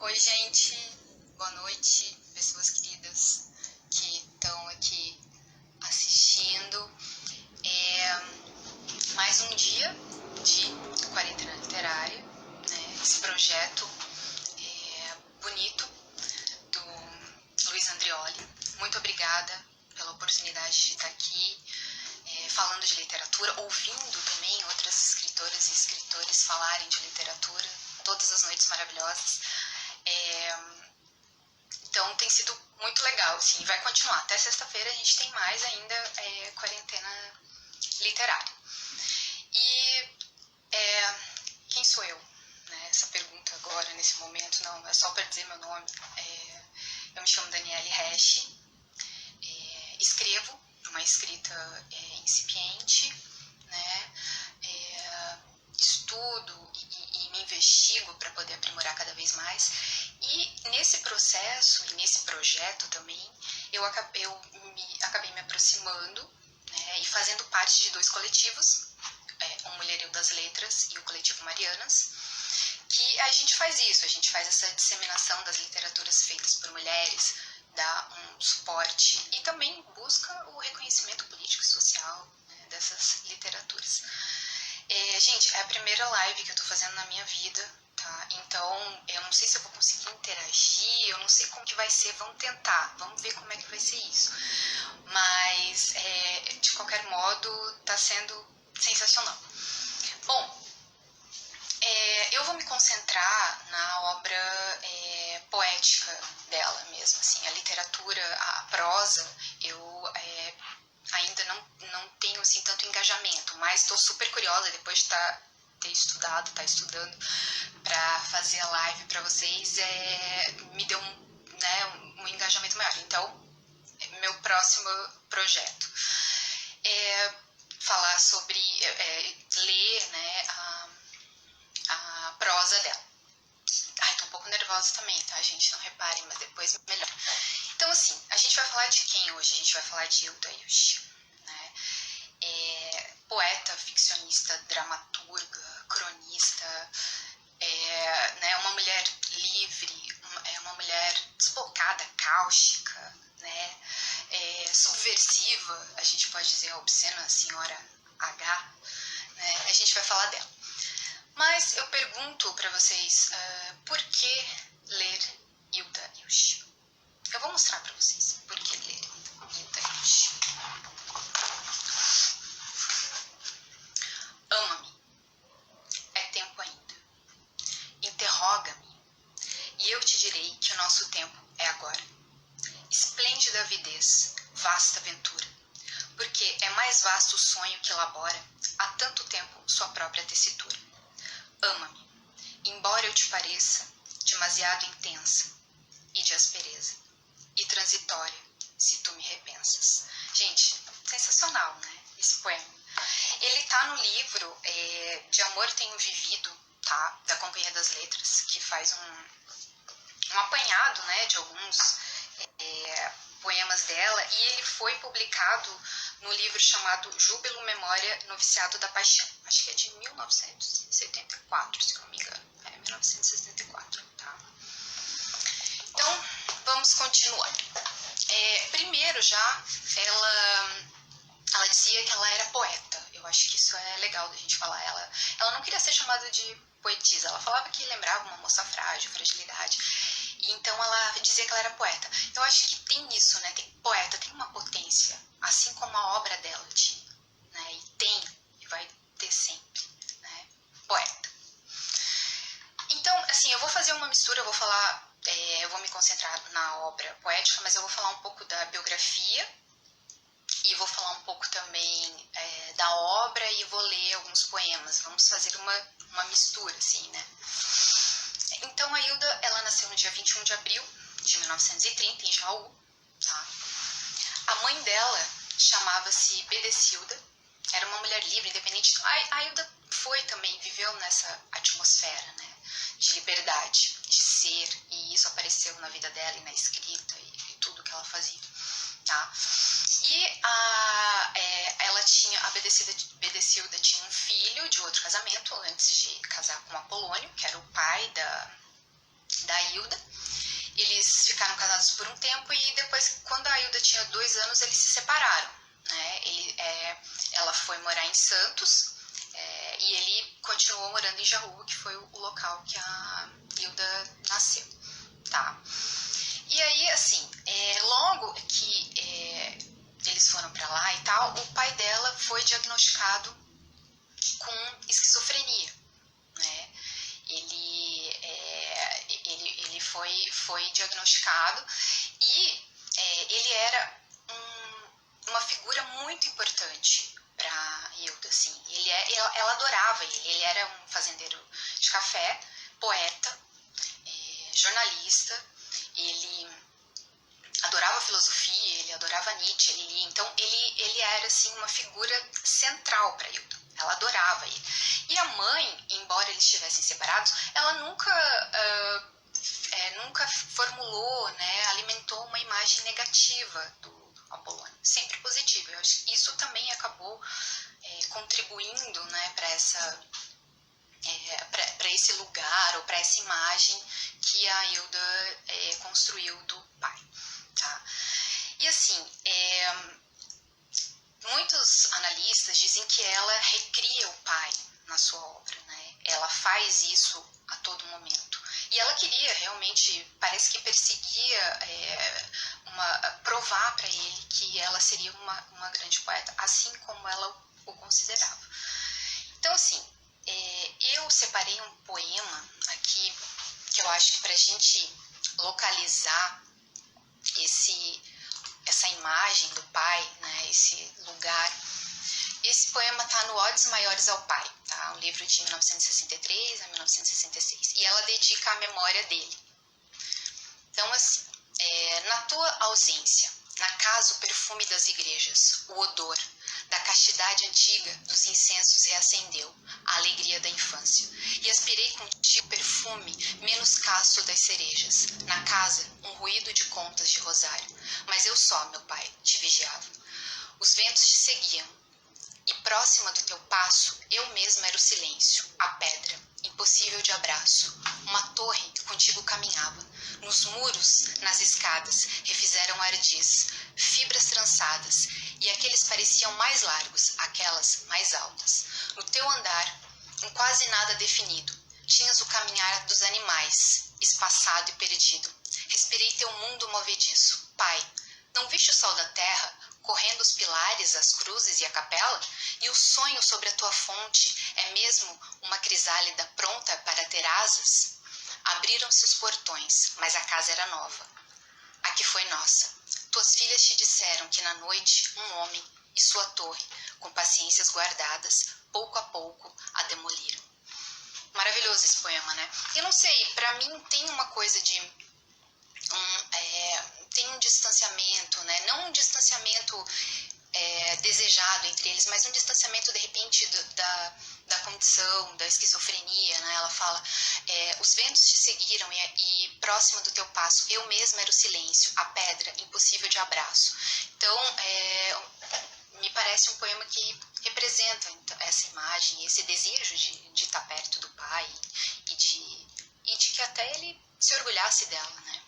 Oi, gente, boa noite, pessoas queridas que estão aqui assistindo. Mais um dia de quarentena literária, né? Esse projeto bonito do Luiz Andrioli. Muito obrigada pela oportunidade de estar aqui falando de literatura, ouvindo também outras escritoras e escritores falarem de literatura, todas as noites maravilhosas. Então tem sido muito legal, assim, vai continuar. Até sexta-feira a gente tem mais ainda quarentena literária. E quem sou eu? Né? Essa pergunta agora, nesse momento, não, é só para dizer meu nome. Eu me chamo Daniele Resch, escrevo uma escrita incipiente, né? Estudo e me investigo para poder aprimorar cada vez mais. E nesse processo e nesse projeto também, eu acabei me aproximando, né, e fazendo parte de dois coletivos, o Mulherio das Letras e o Coletivo Marianas, que a gente faz isso, a gente faz essa disseminação das literaturas feitas por mulheres, dá um suporte e também busca o reconhecimento político e social, né, dessas literaturas. Gente, é a primeira live que eu tô fazendo na minha vida, tá? Então, eu não sei se eu vou conseguir interagir, eu não sei como que vai ser, vamos tentar, vamos ver como é que vai ser isso. Mas, de qualquer modo, tá sendo sensacional. Bom, eu vou me concentrar na obra poética dela mesmo, assim, a literatura, a prosa, eu ainda não tenho assim tanto engajamento, mas estou super curiosa depois de ter estudado, estar estudando para fazer a live para vocês, me deu um engajamento maior. Então, meu próximo projeto é falar sobre ler, né, a prosa dela. Ai, tô um pouco nervosa também, tá, gente? Não reparem, mas depois melhor. Então, assim, a gente vai falar de quem hoje? A gente vai falar de Hilda Ilch, né? Poeta, ficcionista, dramaturga, cronista, né? Uma mulher livre, uma mulher desbocada, cáustica, né? Subversiva, a gente pode dizer, a obscena senhora H, né? A gente vai falar dela. Mas eu pergunto para vocês, por que ler Hilda Ilch? Eu vou mostrar para vocês por que ler Hilda Ilch. Ama-me, é tempo ainda. Interroga-me, e eu te direi que o nosso tempo é agora. Esplêndida avidez, vasta aventura, porque é mais vasto o sonho que elabora há tanto tempo sua própria tessitura. Ama-me, embora eu te pareça demasiado intensa e de aspereza, e transitória, se tu me repensas. Gente, sensacional, né? Esse poema. Ele tá no livro De Amor Tenho Vivido, tá? Da Companhia das Letras, que faz um apanhado, né, de alguns poemas dela, e ele foi publicado no livro chamado Júbilo, Memória, Noviciado da Paixão. Acho que é de 1974, se eu não me engano. 1974, tá? Então, vamos continuar. Primeiro já, ela dizia que ela era poeta. Eu acho que isso é legal da gente falar. Ela não queria ser chamada de poetisa. Ela falava que lembrava uma moça frágil, fragilidade. E então ela dizia que ela era poeta. Eu acho que tem isso, né? Poeta tem uma potência, assim como a obra dela tinha, né? E vai ter sempre, né? Poeta. Então, assim, eu vou fazer uma mistura, eu vou falar, eu vou me concentrar na obra poética, mas eu vou falar um pouco da biografia e vou falar um pouco também da obra e vou ler alguns poemas. Vamos fazer uma mistura, assim, né? Então, a Hilda, ela nasceu no dia 21 de abril de 1930, em Jaú, tá? A mãe dela chamava-se Bedecilda, era uma mulher livre, independente. A Hilda viveu nessa atmosfera, né, de liberdade, de ser, e isso apareceu na vida dela e na escrita e tudo que ela fazia, tá? E a Bedecilda tinha um filho de outro casamento, antes de casar com Apolônio, que era o pai da Hilda. Eles ficaram casados por um tempo e depois, quando a Hilda tinha 2 anos, eles se separaram, né? Ela foi morar em Santos e ele continuou morando em Jaú, que foi o local que a Hilda nasceu, tá? E aí, assim, logo que eles foram pra lá e tal, o pai dela foi diagnosticado com esquizofrenia, né? Ele foi diagnosticado e ele era uma figura muito importante para Hilda, assim. Ela adorava ele era um fazendeiro de café, poeta, jornalista, ele adorava filosofia, ele adorava Nietzsche, ele lia, então ele era assim uma figura central para Hilda. Ela adorava ele. E a mãe, embora eles estivessem separados, ela nunca formulou, né, alimentou uma imagem negativa do Apolônio, sempre positiva. Eu acho que isso também acabou contribuindo, né, para esse lugar ou para essa imagem que a Hilda construiu do pai, tá? E assim, muitos analistas dizem que ela recria o pai na sua obra, né? Ela faz isso a todo momento. E ela queria realmente, parece que perseguia provar para ele que ela seria uma grande poeta, assim como ela o considerava. Então, assim, eu separei um poema aqui que eu acho que para a gente localizar essa imagem do pai, né, esse lugar. Esse poema está no Odes Maiores ao Pai, tá? Um livro de 1963 a 1966. E ela dedica à memória dele. Então, assim, na tua ausência, na casa o perfume das igrejas, o odor da castidade antiga dos incensos reacendeu, a alegria da infância. E aspirei contigo o perfume menos casto das cerejas. Na casa, um ruído de contas de rosário. Mas eu só, meu pai, te vigiava. Os ventos te seguiam. E próxima do teu passo, eu mesma era o silêncio, a pedra, impossível de abraço. Uma torre contigo caminhava. Nos muros, nas escadas, refizeram ardis, fibras trançadas, e aqueles pareciam mais largos, aquelas mais altas. No teu andar, um quase nada definido, tinhas o caminhar dos animais, espaçado e perdido. Respirei teu mundo movediço. Pai, não viste o sol da terra, correndo os pilares, as cruzes e a capela? E o sonho sobre a tua fonte é mesmo uma crisálida pronta para ter asas? Abriram-se os portões, mas a casa era nova. A que foi nossa. Tuas filhas te disseram que na noite um homem e sua torre, com paciências guardadas, pouco a pouco a demoliram. Maravilhoso esse poema, né? Eu não sei, pra mim tem uma coisa de tem um distanciamento, né? Não um distanciamento desejado entre eles, mas um distanciamento de repente da condição, da esquizofrenia, né? Ela fala, os ventos te seguiram e próxima do teu passo, eu mesma era o silêncio, a pedra, impossível de abraço. Então, me parece um poema que representa essa imagem, esse desejo de estar perto do pai e de que até ele se orgulhasse dela, né?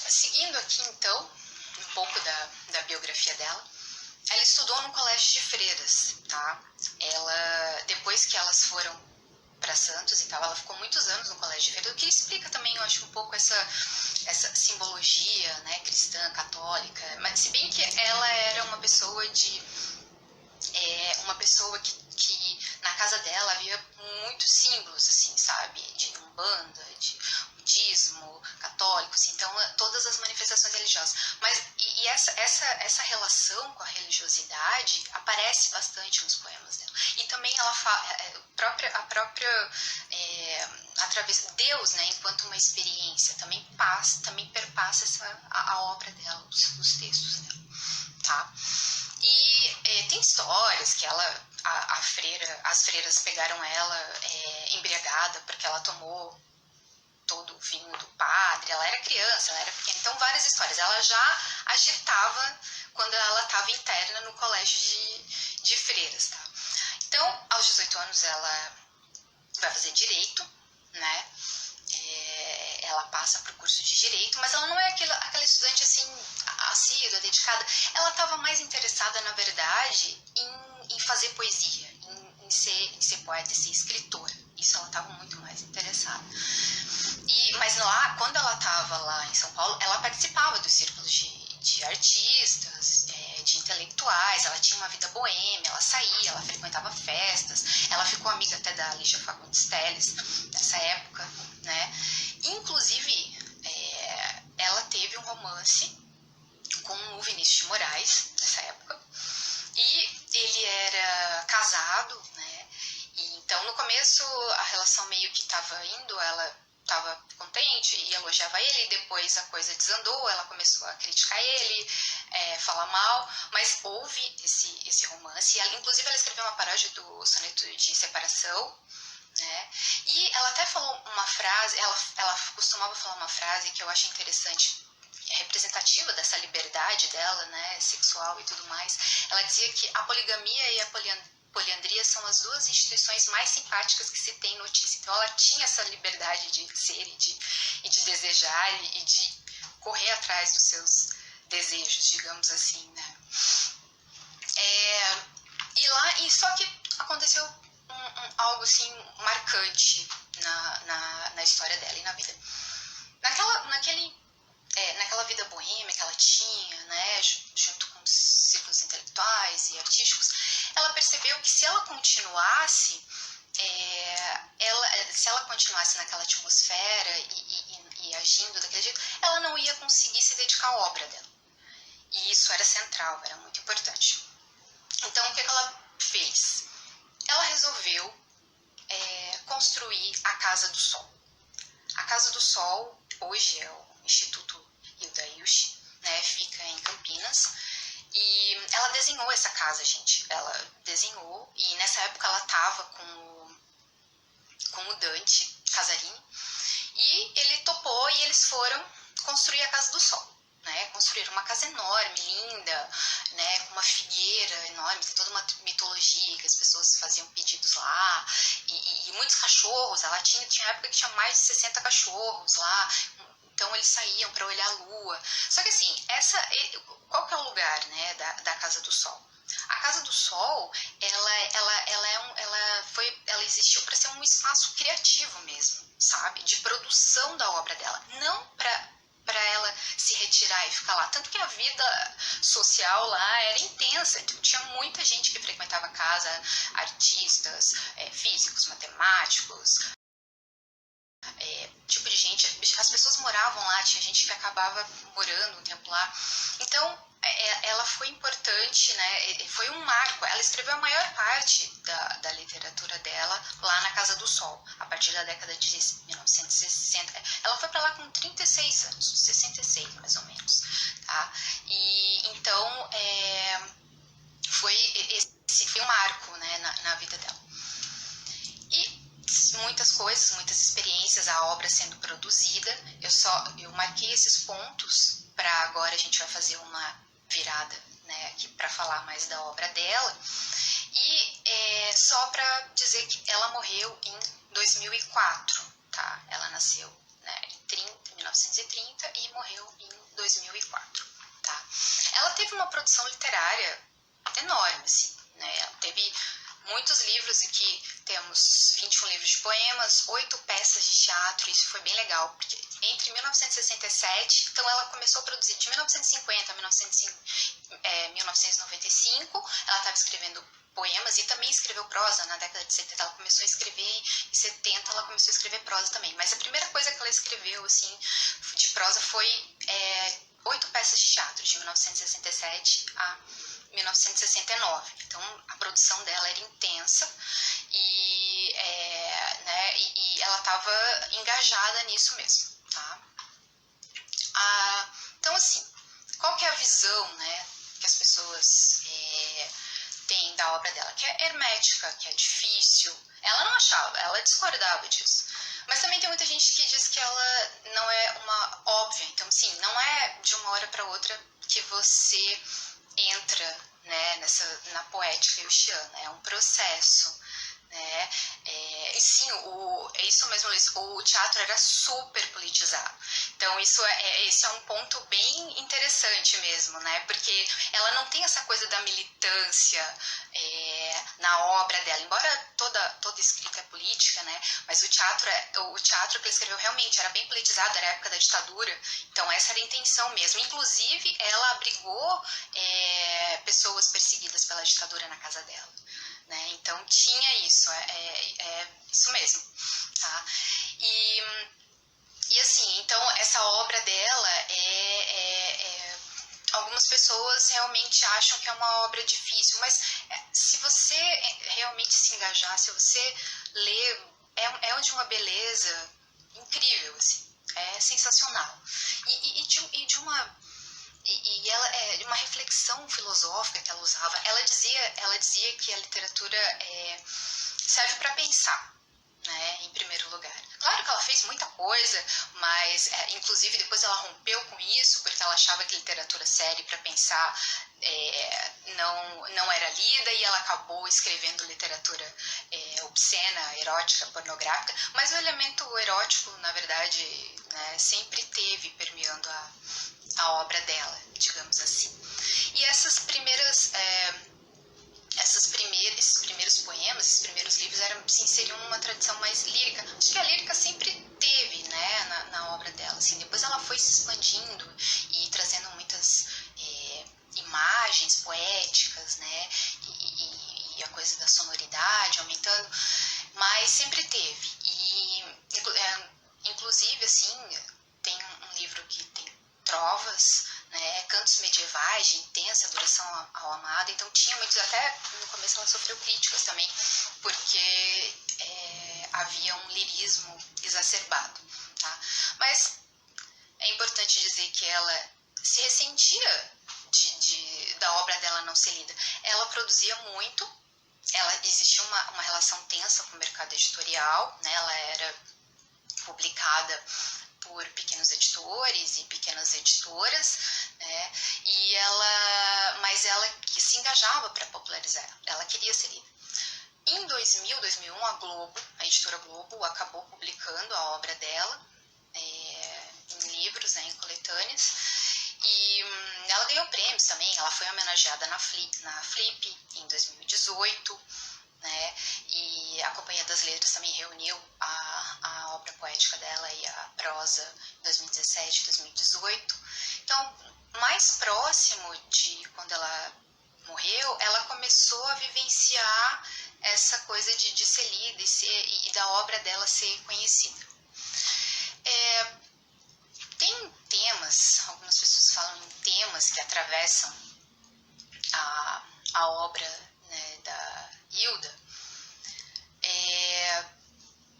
Seguindo aqui, então, um pouco da biografia dela, ela estudou no colégio de freiras, tá? Depois que elas foram para Santos e tal, ela ficou muitos anos no colégio de freiras, o que explica também, eu acho, um pouco essa simbologia, né, cristã, católica, mas se bem que ela era uma pessoa que na casa dela havia muitos símbolos, assim, sabe, de umbanda, de budismo, católicos, então todas as manifestações religiosas. Mas e essa relação com a religiosidade aparece bastante nos poemas dela. E também ela através Deus, né, enquanto uma experiência, também perpassa a obra dela, os textos dela, tá? E tem histórias que as freiras pegaram ela embriagada porque ela tomou todo o vinho do padre, ela era criança, ela era pequena, então várias histórias. Ela já agitava quando ela estava interna no colégio de freiras, tá? Então, aos 18 anos ela vai fazer direito, dedicada, ela estava mais interessada, na verdade, em fazer poesia, em ser poeta, em ser escritora. Isso ela estava muito mais interessada. Mas lá, quando ela estava lá em São Paulo, ela participava dos círculos de artistas, de intelectuais, ela tinha uma vida boêmia, ela saía, ela frequentava festas, ela ficou amiga até da Lígia Fagundes Telles nessa época, né? Inclusive, ela teve um romance com o Vinícius de Moraes nessa época, e ele era casado, né? E então no começo a relação meio que estava indo, ela estava contente e elogiava ele, e depois a coisa desandou, ela começou a criticar ele, falar mal, mas houve esse romance, e inclusive ela escreveu uma paródia do soneto de separação, né? E ela até falou uma frase, ela costumava falar uma frase que eu acho interessante, representativa dessa liberdade dela, né, sexual e tudo mais. Ela dizia que a poligamia e a poliandria são as duas instituições mais simpáticas que se tem notícia. Então ela tinha essa liberdade de ser e de desejar e de correr atrás dos seus desejos, digamos assim, né. E só que aconteceu algo assim marcante na história dela e na vida. Naquela vida boêmia que ela tinha, né, junto com os círculos intelectuais e artísticos, ela percebeu que se ela continuasse, se ela continuasse naquela atmosfera e agindo daquele jeito, ela não ia conseguir se dedicar à obra dela. E isso era central, era muito importante. Então, o que ela fez? Ela resolveu construir a Casa do Sol. A Casa do Sol, hoje é o Instituto Hilda Ilch, né, fica em Campinas, e ela desenhou essa casa, gente. Ela desenhou, e nessa época ela estava com o Dante Casarini, e ele topou e eles foram construir a Casa do Sol. Né, construíram uma casa enorme, linda, né, com uma figueira enorme, tem toda uma mitologia que as pessoas faziam pedidos lá, e muitos cachorros. Ela tinha época que tinha mais de 60 cachorros lá, então eles saíam para olhar a lua. Só que assim, qual que é o lugar, né, da Casa do Sol? A Casa do Sol, ela existiu para ser um espaço criativo mesmo, sabe, de produção da obra dela, não para ela se retirar e ficar lá. Tanto que a vida social lá era intensa, então tinha muita gente que frequentava a casa, artistas, físicos, matemáticos, tipo de gente, as pessoas moravam lá, tinha gente que acabava morando um tempo lá. Então ela foi importante, né? Foi um marco. Ela escreveu a maior parte da literatura dela lá na Casa do Sol, a partir da década de 1960. Ela foi para lá com 36 anos, 66 mais ou menos, tá? E então esse foi um marco, né, na vida dela. E muitas coisas, muitas experiências, a obra sendo produzida. Eu marquei esses pontos para agora a gente vai fazer uma virada, né, aqui para falar mais da obra dela. E só para dizer que ela morreu em 2004, tá? Ela nasceu, né, em 1930 e morreu em 2004, tá? Ela teve uma produção literária enorme, assim, né? Ela teve muitos livros, aqui temos 21 livros de poemas, 8 peças de teatro. Isso foi bem legal, porque entre 1967, então ela começou a produzir de 1950 a 1995, ela estava escrevendo poemas e também escreveu prosa. Na década de 70 ela começou a escrever, em 70 ela começou a escrever prosa também, mas a primeira coisa que ela escreveu, assim, de prosa foi 8 peças de teatro, de 1967 a 1969. Então a produção dela era intensa e ela estava engajada nisso mesmo, tá? Então assim, qual que é a visão, né, que as pessoas têm da obra dela? Que é hermética, que é difícil. Ela não achava, ela discordava disso. Mas também tem muita gente que diz que ela não é uma óbvia. Então, assim, não é de uma hora para outra que você entra, né, na poética ilchiana. É um processo, né? E sim, é isso mesmo, Luiz, o teatro era super politizado. Então esse é um ponto bem interessante mesmo, né? Porque ela não tem essa coisa da militância na obra dela, embora toda escrita é política, né? Mas o teatro que ele escreveu realmente era bem politizado, era a época da ditadura, então essa era a intenção mesmo. Inclusive, ela abrigou pessoas perseguidas pela ditadura na casa dela. Né? Então tinha isso, isso mesmo, tá? E assim, então essa obra dela algumas pessoas realmente acham que é uma obra difícil, mas se você realmente se engajar, se você ler, é de uma beleza incrível, assim, é sensacional. E de uma reflexão filosófica que ela usava. Ela dizia que a literatura serve para pensar, né, em primeiro lugar. Claro que ela fez muita coisa, mas inclusive depois ela rompeu com isso porque ela achava que literatura séria para pensar não era lida, e ela acabou escrevendo literatura obscena, erótica, pornográfica, mas o elemento erótico, na verdade, né, sempre teve permeando a obra dela, digamos assim. E esses primeiros poemas, esses primeiros livros se inseriam numa tradição mais lírica. Acho que a lírica sempre teve, né, na obra dela. Assim, depois ela foi se expandindo e trazendo muitas imagens poéticas, né, e a coisa da sonoridade aumentando, mas sempre teve. E inclusive, assim, tem um livro que tem trovas, né, cantos medievais de intensa adoração ao amado. Então tinha muitos, até no começo ela sofreu críticas também, porque havia um lirismo exacerbado, tá? Mas é importante dizer que ela se ressentia da obra dela não ser lida. Ela produzia muito, existia uma relação tensa com o mercado editorial, né? Ela era publicada por pequenos editores e pequenas editoras, né? Mas ela se engajava para popularizar, ela queria ser lida. Em 2001, a editora Globo, acabou publicando a obra dela em livros, né, em coletâneas, e ela ganhou prêmios também. Ela foi homenageada na Flip em 2018, né? E a Companhia das Letras também reuniu a obra poética dela e a prosa em 2017 e 2018. Então, mais próximo de quando ela morreu, ela começou a vivenciar essa coisa de ser lida e da obra dela ser conhecida. Tem temas, algumas pessoas falam em temas que atravessam a obra, né, da Hilda.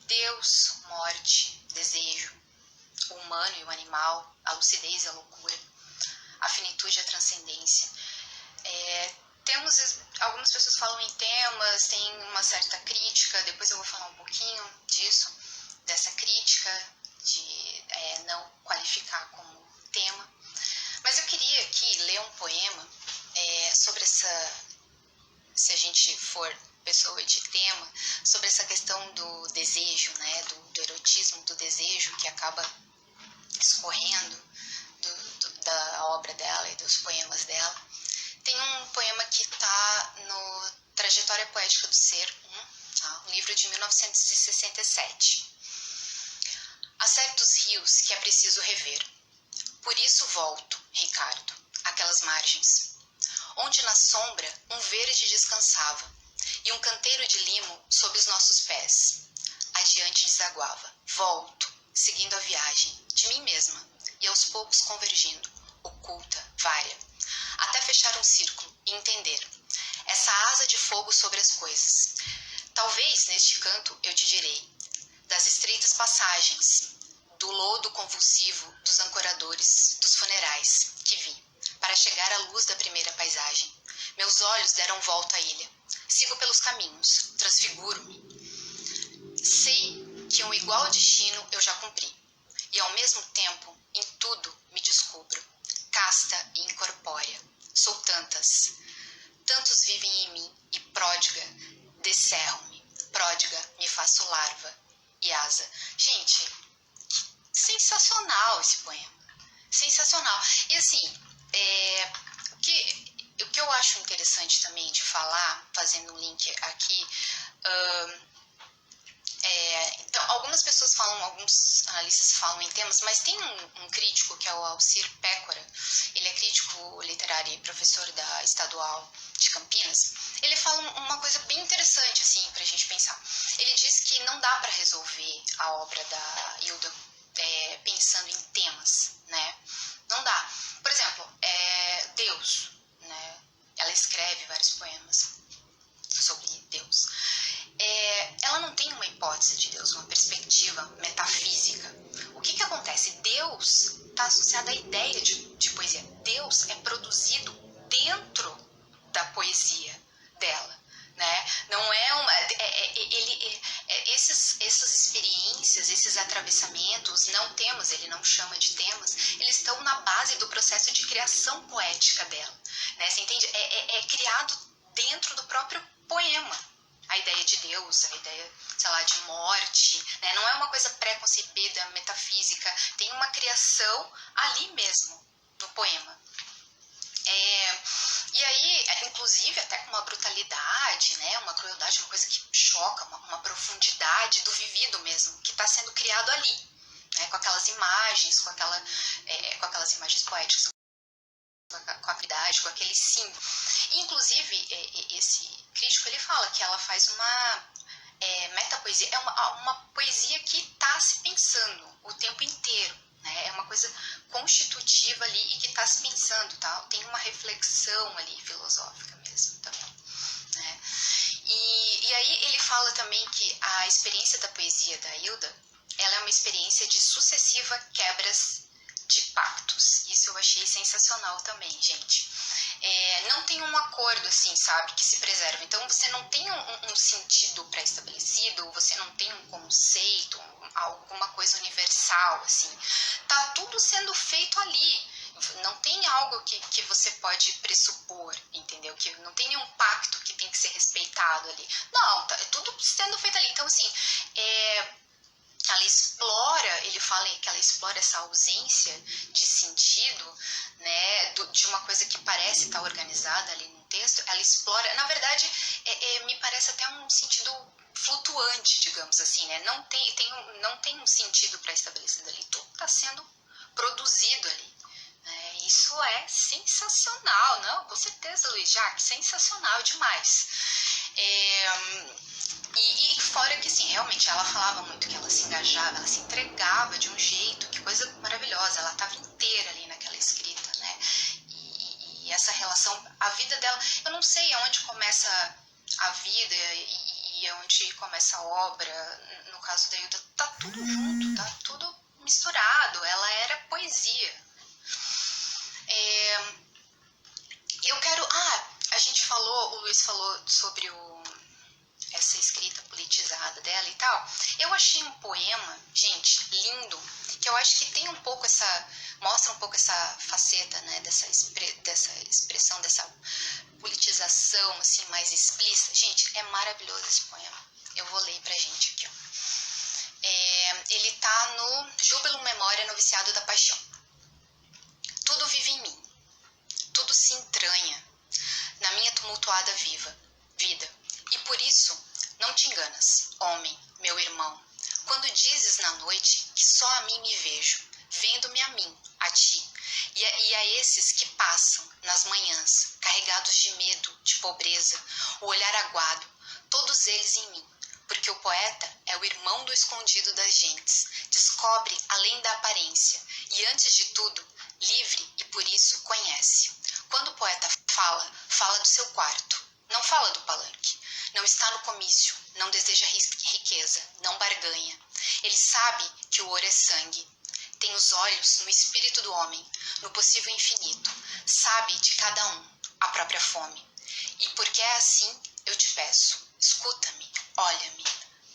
Deus, morte, desejo, o humano e o animal, a lucidez e a loucura, a finitude e a transcendência. Algumas pessoas falam em temas, tem uma certa crítica, depois eu vou falar um pouquinho disso, dessa crítica de não qualificar como tema. Mas eu queria aqui ler um poema sobre se a gente for pessoa de tema, sobre essa questão do desejo, né, do erotismo, do desejo que acaba escorrendo da obra dela e dos poemas dela. Tem um poema que está no Trajetória Poética do Ser, um livro de 1967. Há certos rios que é preciso rever. Por isso volto, Ricardo, àquelas margens, onde na sombra um verde descansava e um canteiro de limo sob os nossos pés. Adiante desaguava. Volto, seguindo a viagem, de mim mesma, e aos poucos convergindo, oculta, vária, até fechar um círculo e entender essa asa de fogo sobre as coisas. Talvez neste canto eu te direi das estreitas passagens, do lodo convulsivo dos ancoradores, dos funerais que vi, para chegar à luz da primeira paisagem. Meus olhos deram volta à ilha. Sigo pelos caminhos, transfiguro-me. Sei que um igual destino eu já cumpri, e ao mesmo tempo, em tudo, me descubro, casta e incorpórea. Sou tantas. Tantos vivem em mim, e pródiga, descerro-me, de falar, fazendo um link aqui. Então, algumas pessoas falam, alguns analistas falam em temas, mas tem um crítico que é o Alcir Pécora. Ele é crítico literário e professor da Estadual de Campinas. Ele fala uma coisa bem interessante, assim, pra gente pensar. Ele diz que não dá para resolver a obra da Hilda pensando em temas, né? Não dá. Por exemplo, Deus, né? Ela escreve vários poemas sobre Deus. Ela não tem uma hipótese de Deus, uma perspectiva metafísica. O que acontece? Deus está associado à ideia de poesia. Deus é produzido dentro da poesia dela, né? Não é uma... essas experiências, esses atravessamentos, não temas, ele não chama de temas, eles estão na base do processo de criação poética dela, né? Você entende? É criado dentro do próprio poema. A ideia de Deus, a ideia, sei lá, de morte, né? Não é uma coisa pré-concebida, metafísica, tem uma criação ali mesmo, no poema. E aí, inclusive, até com uma brutalidade, né? Uma crueldade, uma coisa que choca, uma profundidade do vivido mesmo, que está sendo criado ali, né? Com aquelas imagens, com aquelas imagens poéticas, com a verdade, com aquele símbolo. Inclusive, esse crítico, ele fala que ela faz uma metapoesia, é uma poesia que está se pensando o tempo inteiro, né? É uma coisa constitutiva ali e que está se pensando, tá? Tem uma reflexão ali filosófica mesmo também, né? E aí ele fala também que a experiência da poesia da Hilda, ela é uma experiência de sucessiva quebras de pactos. Isso eu achei sensacional também, gente. Não tem um acordo, assim, sabe, que se preserva. Então, você não tem um sentido pré-estabelecido, você não tem um conceito, alguma coisa universal, assim. Tá tudo sendo feito ali. Não tem algo que você pode pressupor, entendeu? Que não tem nenhum pacto que tem que ser respeitado ali. Não, é tudo sendo feito ali. Então, assim, ela explora, ele fala que ela explora essa ausência de sentido, né, de uma coisa que parece estar organizada ali no texto. Ela explora, na verdade, me parece até um sentido flutuante, digamos assim, né? Não tem um sentido pré-estabelecido ali, tudo está sendo produzido ali. Isso é sensacional, não? Com certeza, Luiz Jacques, sensacional demais. E fora que, assim, realmente ela falava muito que ela se engajava, ela se entregava de um jeito, que coisa maravilhosa, ela estava inteira ali naquela escrita, né? E essa relação, a vida dela, eu não sei aonde começa a vida e onde começa a obra. No caso da Hilda, tá tudo junto, tá tudo misturado, ela era poesia. Eu quero... a gente falou, o Luiz falou sobre essa escrita politizada dela e tal. Eu achei um poema, gente, lindo, que eu acho que tem um pouco mostra um pouco essa faceta, né, dessa expressão, dessa politização, assim, mais explícita. Gente, é maravilhoso esse poema. Eu vou ler pra gente aqui, ó. Ele tá no Júbilo Memória Noviciado da Paixão. Tudo vive em mim, tudo se entranha na minha tumultuada vida. E por isso, não te enganas, homem, meu irmão, quando dizes na noite que só a mim me vejo, vendo-me a mim, a ti, e a esses que passam nas manhãs, carregados de medo, de pobreza, o olhar aguado, todos eles em mim, porque o poeta é o irmão do escondido das gentes, descobre além da aparência, e antes de tudo, livre e por isso conhece. Quando o poeta fala do seu quarto, não fala do palanque. Não está no comício, não deseja riqueza, não barganha. Ele sabe que o ouro é sangue. Tem os olhos no espírito do homem, no possível infinito. Sabe de cada um a própria fome. E porque é assim, eu te peço, escuta-me, olha-me.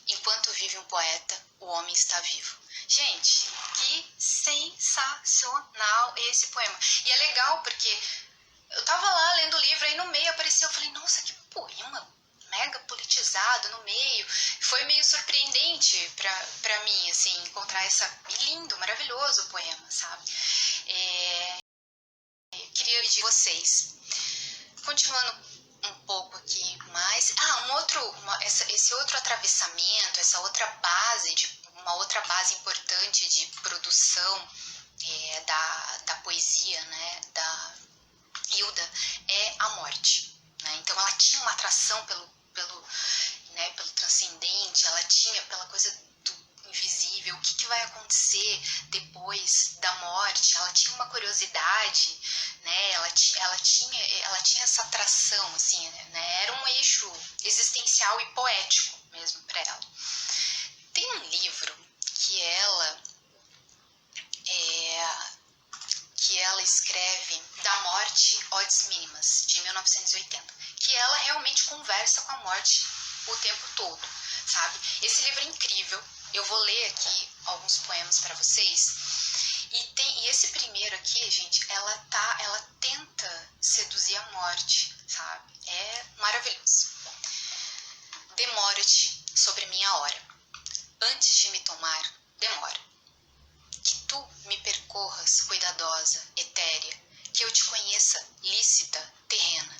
Enquanto vive um poeta, o homem está vivo. Gente, que sensacional esse poema. E é legal porque eu tava lá lendo o livro, aí no meio apareceu, eu falei, nossa, que poema mega politizado no meio. Foi meio surpreendente pra mim, assim, encontrar lindo, maravilhoso poema, sabe? Queria pedir vocês, continuando um pouco aqui mais. Esse outro atravessamento, essa outra base, uma outra base importante de produção da poesia, né, da Hilda, é a morte. Né? Então ela tinha uma atração pelo transcendente, ela tinha pela coisa do invisível, o que vai acontecer depois da morte. Ela tinha uma curiosidade, né? Ela tinha essa atração, assim, né? Era um eixo existencial e poético mesmo para ela. Tem um livro que ela escreve, Da Morte, Odes Mínimas, de 1980, que ela realmente conversa com a morte o tempo todo, sabe? Esse livro é incrível. Eu vou ler aqui alguns poemas para vocês. E esse primeiro aqui, gente, ela tenta seduzir a morte, sabe? É maravilhoso. Demora-te sobre minha hora. Antes de me tomar, demora. Que tu me percorras, cuidadosa, etérea, que eu te conheça, lícita, terrena,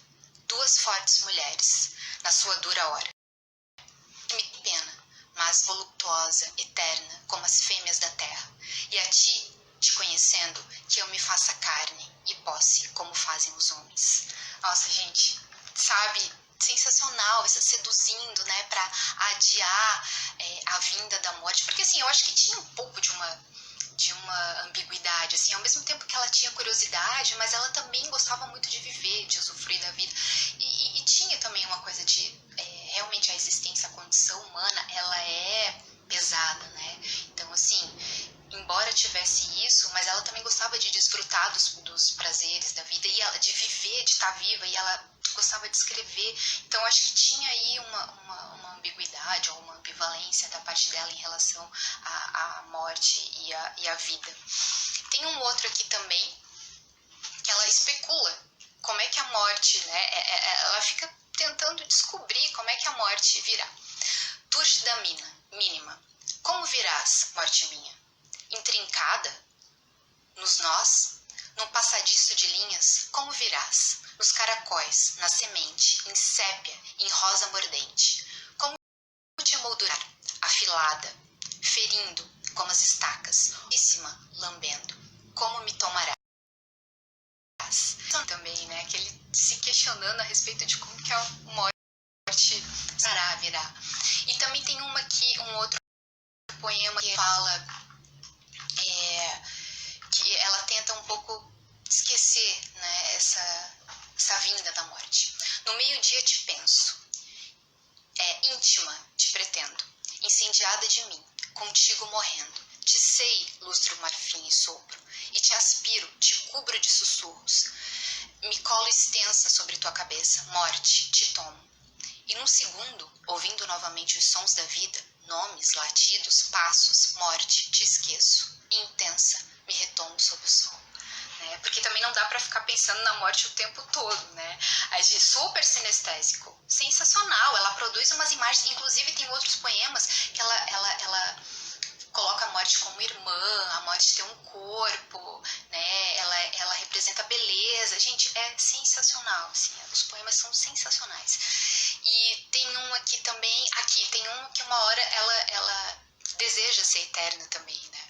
duas fortes mulheres, na sua dura hora. Me pena, mas voluptuosa, eterna, como as fêmeas da terra, e a ti, te conhecendo, que eu me faça carne e posse, como fazem os homens. Nossa, gente, sabe, sensacional, essa seduzindo, né, pra adiar a vinda da morte, porque assim, eu acho que tinha um pouco de uma ambiguidade, assim, ao mesmo tempo que ela tinha curiosidade, mas ela também gostava muito de viver, de usufruir da vida, e tinha também uma coisa de, realmente a existência, a condição humana, ela é pesada, né, então assim, embora tivesse isso, mas ela também gostava de desfrutar dos prazeres da vida, e de viver, de estar viva, e ela gostava de escrever, então acho que tinha aí uma ambiguidade ou uma ambivalência da parte dela em relação à morte e à vida. Tem um outro aqui também, que ela especula como é que a morte, né, ela fica tentando descobrir como é que a morte virá. Turte da mínima, como virás, morte minha? Intrincada? Nos nós? Num passadiço de linhas, como virás? Nos caracóis, na semente, em sépia, em rosa mordente. Como te moldurar, afilada, ferindo, como as estacas, lambendo, como me tomarás? Também, né, que ele se questionando a respeito de como que a morte virá. E também tem um outro poema que fala que ela tenta um pouco esquecer, né, essa vinda da morte. No meio-dia te penso, íntima te pretendo, incendiada de mim, contigo morrendo. Te sei, lustro marfim e sopro, e te aspiro, te cubro de sussurros. Me colo extensa sobre tua cabeça, morte, te tomo. E num segundo, ouvindo novamente os sons da vida, nomes, latidos, passos, morte, te esqueço. E intensa, me retomo sob o sol. Né? Porque também não dá pra ficar pensando na morte o tempo todo, né? A gente, super sinestésico, sensacional. Ela produz umas imagens, inclusive tem outros poemas que ela coloca a morte como irmã, a morte tem um corpo, né? Ela representa a beleza. Gente, é sensacional, assim, os poemas são sensacionais. E tem um aqui também, tem um que uma hora ela deseja ser eterna também, né?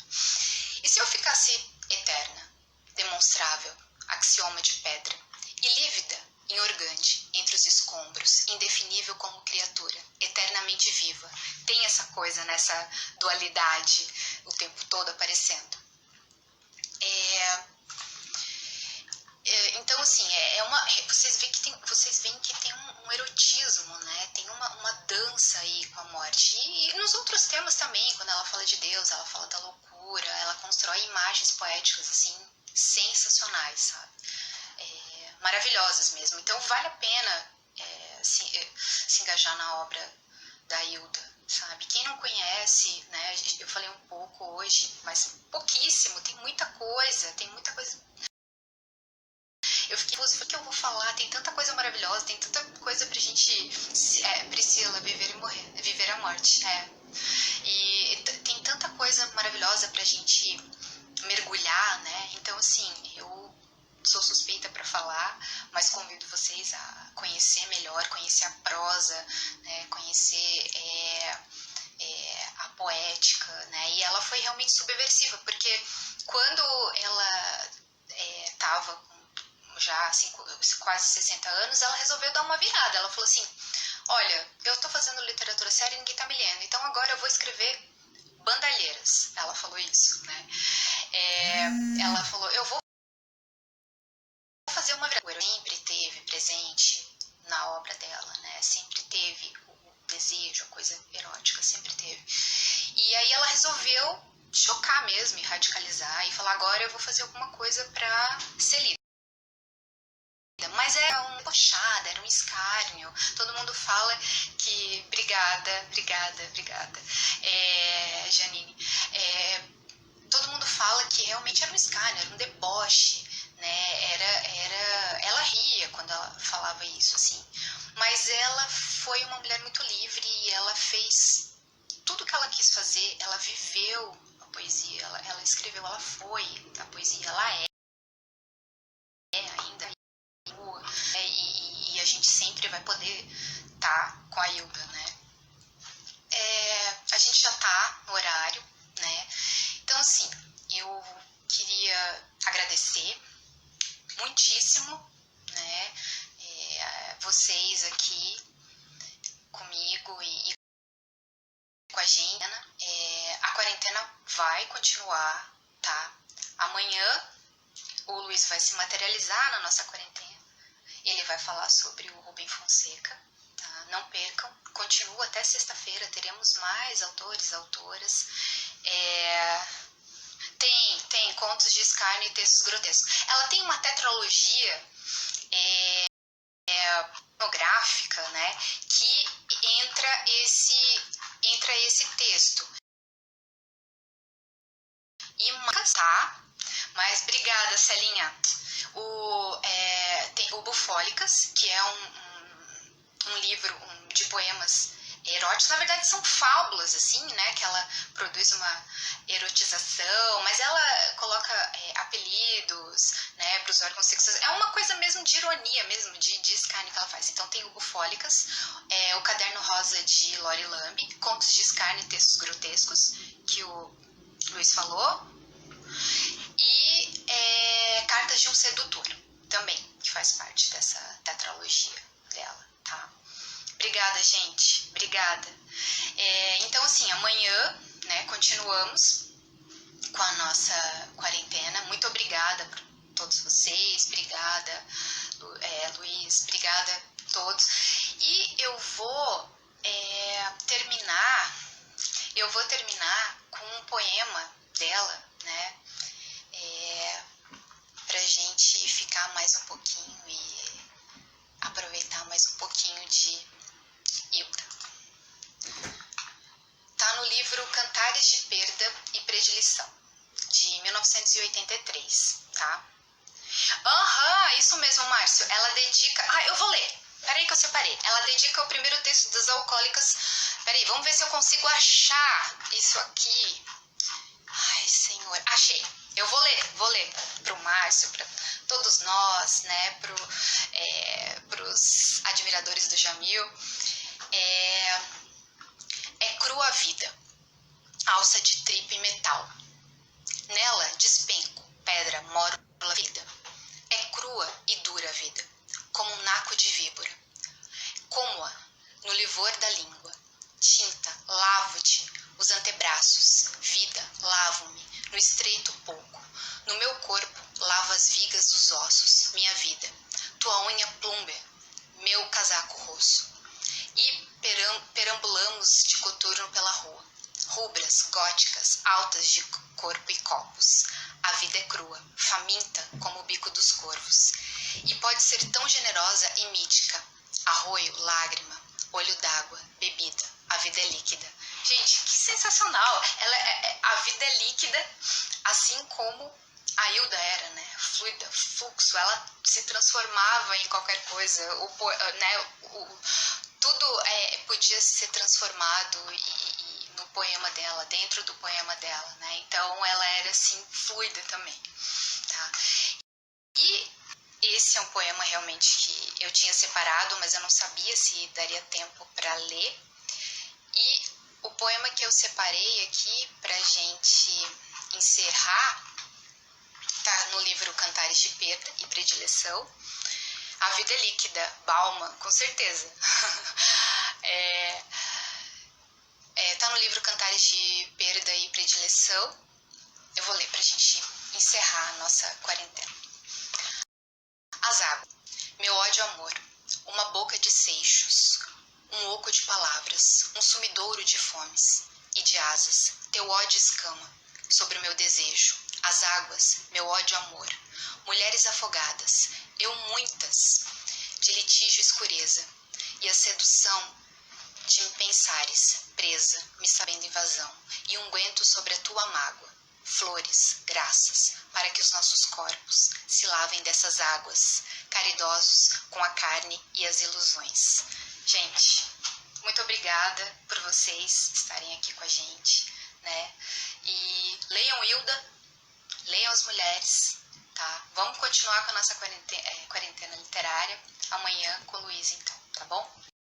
E se eu ficasse eterna, demonstrável, axioma de pedra, e lívida, inorgante, entre os escombros, indefinível como criatura, eternamente viva, tem essa coisa, nessa dualidade o tempo todo aparecendo. Então, assim, vocês veem que tem um erotismo, né? Tem uma dança aí com a morte. E nos outros temas também, quando ela fala de Deus, ela fala da loucura, ela constrói imagens poéticas, assim, sensacionais, sabe? Maravilhosas mesmo. Então, vale a pena se engajar na obra da Hilda, sabe? Quem não conhece, né? Eu falei um pouco hoje, mas pouquíssimo, tem muita coisa. Eu fiquei, o que eu vou falar? Tem tanta coisa maravilhosa, tem tanta coisa pra gente, Priscila, viver e morrer, viver a morte, E tem tanta coisa maravilhosa pra gente mergulhar, né? Então, assim, eu sou suspeita pra falar, mas convido você vocês a conhecer melhor, conhecer a prosa, né, conhecer a poética, né, e ela foi realmente subversiva, porque quando ela estava com já assim, quase 60 anos, ela resolveu dar uma virada. Ela falou assim: olha, eu estou fazendo literatura séria e ninguém está me lendo, então agora eu vou escrever bandalheiras. Ela falou isso, né? Ela falou: eu vou fazer uma virada. Sempre teve presente na obra dela, né? Sempre teve o desejo, a coisa erótica, sempre teve. E aí ela resolveu chocar mesmo e radicalizar e falar: agora eu vou fazer alguma coisa para ser lida. Mas era uma debochada, era um escárnio. Todo mundo fala que... Obrigada, Janine. Todo mundo fala que realmente era um escárnio, era um deboche, né? Ela ria quando ela falava isso, assim. Mas ela foi uma mulher muito livre e ela fez tudo o que ela quis fazer. Ela viveu a poesia, ela escreveu, ela foi a poesia, ela é ainda. E a gente sempre vai poder estar com a Hilda, né? A gente já está no horário, né? Então, assim, eu queria agradecer muitíssimo, né, vocês aqui comigo e com a gente. A quarentena vai continuar, tá? Amanhã o Luiz vai se materializar na nossa quarentena. Ele vai falar sobre o Rubem Fonseca, tá? Não percam, continua até sexta-feira, teremos mais autores, autoras. Tem contos de escárnio e textos grotescos. Ela tem uma tetralogia pornográfica, né, que entra esse texto. E tá? Mas obrigada, Celinha. Tem o Bufólicas, que é um livro de poemas eróticos. Na verdade, são fábulas, assim, né? Que ela produz uma erotização, mas ela coloca apelidos, né, para os órgãos sexuais. É uma coisa mesmo de ironia, mesmo, de escárnio que ela faz. Então, tem o Bufólicas, o Caderno Rosa de Lori Lambe, Contos de Escárnio e Textos Grotescos, que o Luiz falou, e Cartas de um Sedutor, também, que faz parte dessa tetralogia dela, tá? Obrigada, gente. Obrigada. Então, assim, amanhã, né, continuamos com a nossa quarentena. Muito obrigada por todos vocês. Obrigada, Luiz. Obrigada a todos. E eu vou terminar com um poema dela, né? Pra gente ficar mais um pouquinho e aproveitar mais um pouquinho de Hilda. Tá no livro Cantares de Perda e Predileção, de 1983, tá? Isso mesmo, Márcio. Ela dedica... eu vou ler. Peraí que eu separei. Ela dedica o primeiro texto das Alcoólicas. Peraí, vamos ver se eu consigo achar isso aqui. Ai, Senhor. Achei. Eu vou ler pro Márcio, para todos nós, né? Pros admiradores do Jamil. É crua a vida, alça de tripa e metal. Nela despenco, pedra, moro pela vida. É crua e dura a vida, como um naco de víbora. Como-a no livor da língua. Tinta, lavo-te os antebraços. Vida, lavo-me no estreito pouco. No meu corpo, lavo as vigas dos ossos, minha vida. Tua unha plumber, meu casaco roço. E perambulamos de coturno pela rua. Rubras, góticas, altas de corpo e copos. A vida é crua, faminta como o bico dos corvos. E pode ser tão generosa e mítica. Arroio, lágrima, olho d'água, bebida. A vida é líquida. Gente, que sensacional! A vida é líquida, assim como a Hilda era, né? Fluida, fluxo. Ela se transformava em qualquer coisa. Tudo podia ser transformado no poema dela, dentro do poema dela, né? Então ela era assim fluida também, tá? E esse é um poema realmente que eu tinha separado, mas eu não sabia se daria tempo para ler. E o poema que eu separei aqui pra gente encerrar tá no livro Cantares de Perda e Predileção. A Vida é Líquida, Bauman, com certeza. Tá no livro Cantares de Perda e Predileção. Eu vou ler pra gente encerrar a nossa quarentena. As águas. Meu ódio amor, uma boca de seixos, um oco de palavras, um sumidouro de fomes e de asas. Teu ódio escama sobre o meu desejo. As águas, meu ódio amor, mulheres afogadas, eu muitas, de litígio escureza, e a sedução de me pensares, presa, me sabendo invasão, e unguento sobre a tua mágoa, flores, graças, para que os nossos corpos se lavem dessas águas, caridosos com a carne e as ilusões. Gente, muito obrigada por vocês estarem aqui com a gente, né? E leiam Hilda, leiam as mulheres, tá? Vamos continuar com a nossa quarentena literária amanhã com o Luiz, então, tá bom?